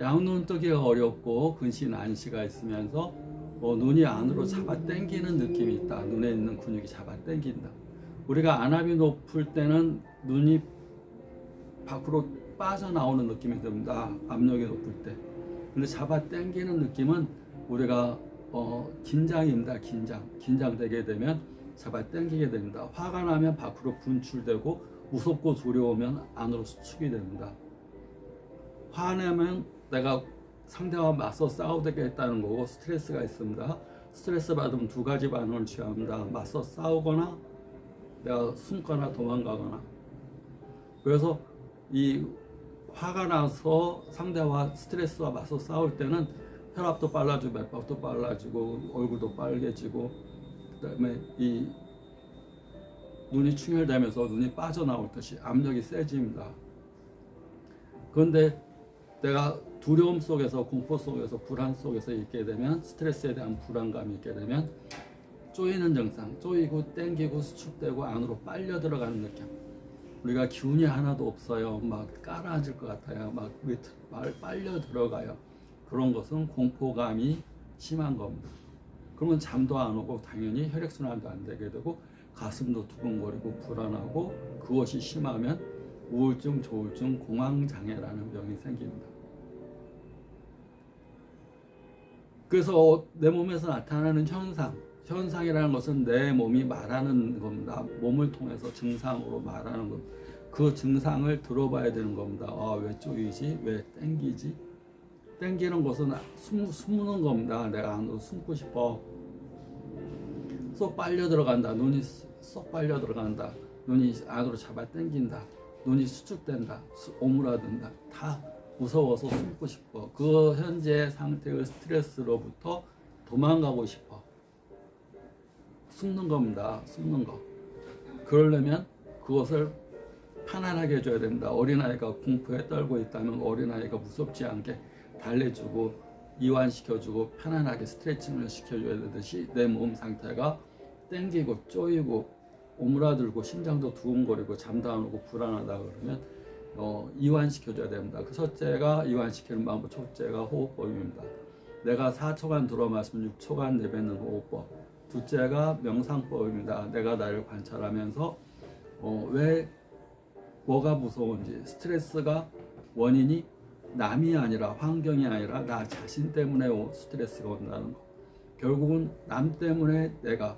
양눈 뜨기가 어렵고 근시 난시가 있으면서 눈이 안으로 잡아 당기는 느낌이 있다. 눈에 있는 근육이 잡아 당긴다. 우리가 안압이 높을 때는 눈이 밖으로 빠져나오는 느낌이 듭니다. 압력이 높을 때. 근데 잡아 당기는 느낌은 우리가 긴장입니다. 긴장되게 되면 잡아 당기게 됩니다. 화가 나면 밖으로 분출되고 무섭고 두려우면 안으로 수축이 됩니다. 화내면 내가 상대와 맞서 싸우겠다는 거고 스트레스가 있습니다. 스트레스 받으면 두 가지 반응을 취합니다. 맞서 싸우거나 내가 숨거나 도망가거나. 그래서 이 화가 나서 상대와 스트레스와 맞서 싸울 때는 혈압도 빨라지고 맥박도 빨라지고 얼굴도 빨개지고 그다음에 이 눈이 충혈되면서 눈이 빠져나올 듯이 압력이 세집니다. 그런데 내가 두려움 속에서 공포 속에서 불안 속에서 있게 되면 스트레스에 대한 불안감이 있게 되면 쪼이는 증상, 쪼이고 땡기고 수축되고 안으로 빨려 들어가는 느낌. 우리가 기운이 하나도 없어요. 막 깔아앉을 것 같아요. 막 빨려 들어가요. 그런 것은 공포감이 심한 겁니다. 그러면 잠도 안 오고 당연히 혈액순환도 안 되게 되고 가슴도 두근거리고 불안하고 그것이 심하면 우울증, 조울증, 공황장애라는 병이 생깁니다. 그래서 내 몸에서 나타나는 현상이라는 것은 내 몸이 말하는 겁니다. 몸을 통해서 증상으로 말하는 것. 그 증상을 들어봐야 되는 겁니다. 왜 쪼이지? 왜 땡기지? 땡기는 것은 숨는 겁니다. 내가 안으로 숨고 싶어. 쏙 빨려 들어간다. 눈이 쏙 빨려 들어간다. 눈이 안으로 잡아 당긴다. 눈이 수축된다. 오므라든다. 다 무서워서 숨고 싶어. 그 현재 상태의 스트레스로부터 도망가고 싶어. 숨는 겁니다. 숨는 거. 그러려면 그것을 편안하게 해줘야 됩니다. 어린아이가 공포에 떨고 있다면 어린아이가 무섭지 않게 달래주고 이완시켜주고 편안하게 스트레칭을 시켜줘야 되듯이 내 몸 상태가 땡기고 쪼이고 오므라들고 심장도 두근거리고 잠도 안 오고 불안하다 그러면 이완시켜줘야 됩니다. 그 첫째가 이완시키는 방법, 첫째가 호흡법입니다. 내가 4초간 들어 마시면 6초간 내뱉는 호흡법. 둘째가 명상법입니다. 내가 나를 관찰하면서 왜 뭐가 무서운지, 스트레스가 원인이 남이 아니라 환경이 아니라 나 자신 때문에 스트레스가 온다는 거. 결국은 남 때문에 내가,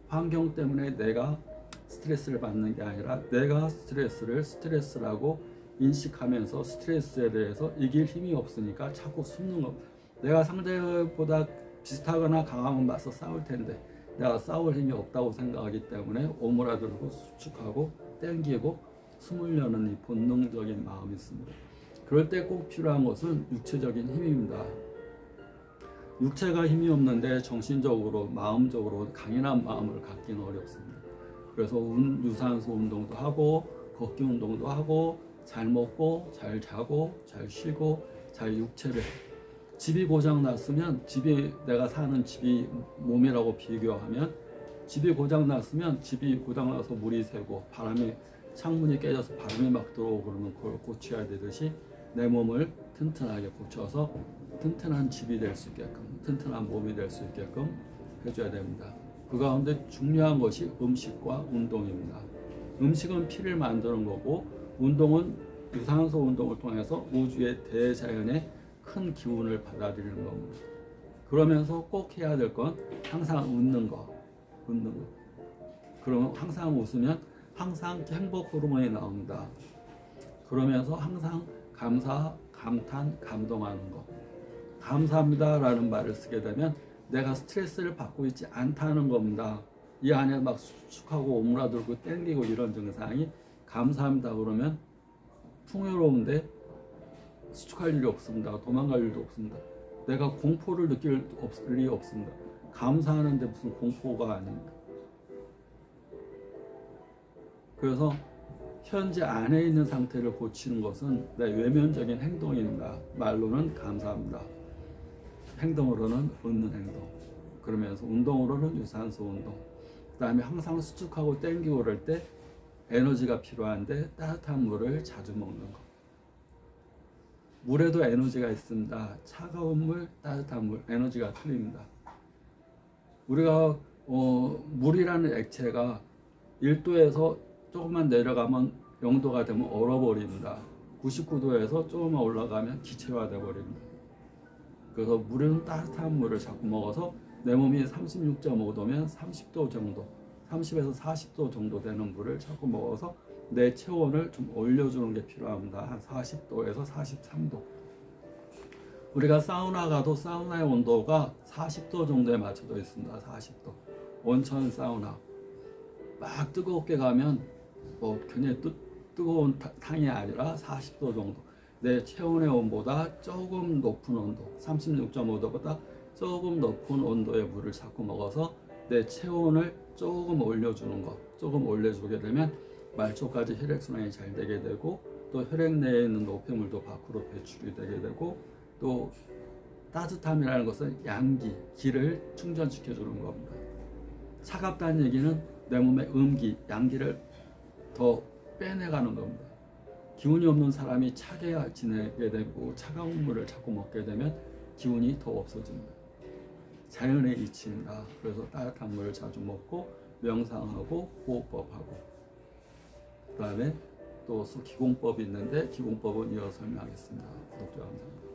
환경 때문에 내가 스트레스를 받는 게 아니라 내가 스트레스를 스트레스라고 인식하면서 스트레스에 대해서 이길 힘이 없으니까 자꾸 숨는 거. 내가 상대보다 비슷하거나 강하면 맞서 싸울 텐데 내가 싸울 힘이 없다고 생각하기 때문에 오므라들고 수축하고 땡기고 숨으려는 이 본능적인 마음이 있습니다. 그럴 때 꼭 필요한 것은 육체적인 힘입니다. 육체가 힘이 없는데 정신적으로, 마음적으로 강인한 마음을 갖기는 어렵습니다. 그래서 유산소 운동도 하고 걷기 운동도 하고 잘 먹고 잘 자고 잘 쉬고 잘 육체를, 집이 고장 났으면, 내가 사는 집이 몸이라고 비교하면 집이 고장 났으면 집이 고장 나서 물이 새고 바람이, 창문이 깨져서 바람이 막 들어오고 그러면 그걸 고쳐야 되듯이 내 몸을 튼튼하게 고쳐서 튼튼한 집이 될 수 있게끔, 튼튼한 몸이 될 수 있게끔 해줘야 됩니다. 그 가운데 중요한 것이 음식과 운동입니다. 음식은 피를 만드는 거고 운동은 유산소 운동을 통해서 우주의 대자연의 큰 기운을 받아들이는 겁니다. 그러면서 꼭 해야 될 건 항상 웃는 거. 그러면 항상 웃으면 항상 행복 호르몬이 나옵니다. 그러면서 항상 감사, 감탄, 감동하는 거. 감사합니다 라는 말을 쓰게 되면 내가 스트레스를 받고 있지 않다는 겁니다. 이 안에 막 수축하고 오므라들고 땡기고 이런 증상이 감사합니다 그러면 풍요로운데 수축할 일이 없습니다. 도망갈 일도 없습니다. 내가 공포를 느낄 일이 없습니다. 감사하는데 무슨 공포가 아닙니다. 그래서 현재 안에 있는 상태를 고치는 것은 내 외면적인 행동입니다. 말로는 감사합니다. 행동으로는 웃는 행동. 그러면서 운동으로는 유산소 운동. 그 다음에 항상 수축하고 땡기고 그럴 때 에너지가 필요한데 따뜻한 물을 자주 먹는 것. 물에도 에너지가 있습니다. 차가운 물, 따뜻한 물, 에너지가 틀립니다. 우리가 물이라는 액체가 1도에서 조금만 내려가면 0도가 되면 얼어버립니다. 99도에서 조금만 올라가면 기체화 되어버립니다. 그래서 물은 따뜻한 물을 자꾸 먹어서 내 몸이 36.5도면 30도 정도, 30에서 40도 정도 되는 물을 자꾸 먹어서 내 체온을 좀 올려주는 게 필요합니다. 한 40도에서 43도. 우리가 사우나 가도 사우나의 온도가 40도 정도에 맞춰져 있습니다. 40도. 온천 사우나. 막 뜨겁게 가면 굉장히 뜨거운 탕이 아니라 40도 정도. 내 체온의 온보다 조금 높은 온도, 36.5도보다 조금 높은 온도의 물을 자꾸 먹어서 내 체온을 조금 올려주는 것. 조금 올려주게 되면 말초까지 혈액순환이 잘 되게 되고, 또 혈액 내에 있는 노폐물도 밖으로 배출이 되게 되고, 또 따뜻함이라는 것은 양기, 기를 충전시켜 주는 겁니다. 차갑다는 얘기는 내 몸의 음기, 양기를 더 빼내가는 겁니다. 기운이 없는 사람이 차게 지내게 되고 차가운 물을 자꾸 먹게 되면 기운이 더 없어집니다. 자연의 이치입니다. 그래서 따뜻한 물을 자주 먹고 명상하고 호흡법하고, 그 다음에 또 기공법이 있는데 기공법은 이어서 설명하겠습니다. 구독자 감사합니다.